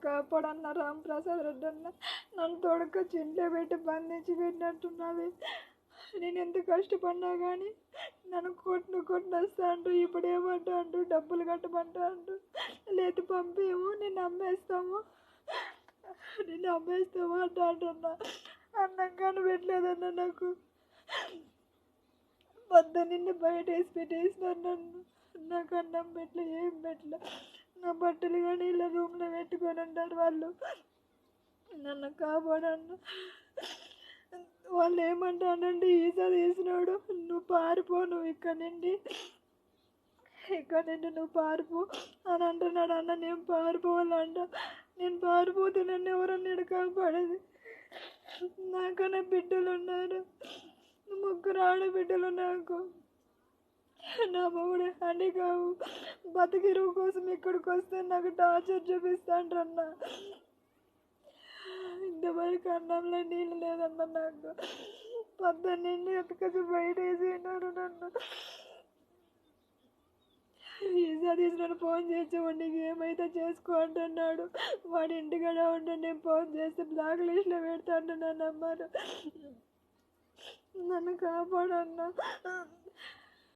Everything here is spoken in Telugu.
కాపాడన్న రాంప్రసాద్ రెడ్డి అన్న. నన్ను తొడకొచ్చి ఇంట్లో పెట్టి బంధించి పెట్టినట్టున్నది. నేను ఎంత కష్టపడినా కానీ నన్ను కొట్టిన వస్తా అంటూ ఇప్పుడు ఏమంటా అంటూ డబ్బులు కట్టమంటా అంటూ లేదు పంపేమో నిన్ను అమ్మేస్తాము అంటూ అంటున్నా. అన్నం కానీ పెట్టలేదన్న నాకు. పొద్దున్నే బయట వేసి పెట్టేసినారు నన్ను. నాకు అన్నం పెట్టలే, ఏం పెట్టలే. నా బట్టలు కానీ ఇలా రూమ్లో పెట్టుకొని ఉంటారు వాళ్ళు. నన్ను కాపాడన్న. వాళ్ళు ఏమంటానండి, ఈసా తీసినాడు నువ్వు పారిపో, నువ్వు ఇక్కడ నుండి నువ్వు పారిపో అని అంటున్నాడు అన్న. నేను పారిపోవాలంట. నేను పారిపోతే నన్ను ఎవరన్నా కాపాడేది. నాకన్నా బిడ్డలు ఉన్నారు, 3 ఆడబిడ్డలు నాకు. నా మొగుడు అని కావు బతికిరువు కోసం ఇక్కడికి వస్తే నాకు టార్చర్ చూపిస్తాండ్రన్న. ఇంతవరకు అన్నంలో నీళ్ళు లేదన్న నాకు. పొద్దున్నే ఎత్తుకొచ్చి బయట వేసినారు నన్ను. ఈసా తీసినాడు. ఫోన్ చేసి నీకు ఏమైతే చేసుకో అంటున్నాడు. వాడి ఇంటికాడ ఉంటే నేను ఫోన్ చేస్తే బ్లాక్ లిస్ట్లో పెడతా అంటున్నాను అమ్మారు. నన్ను కాపాడన్నా.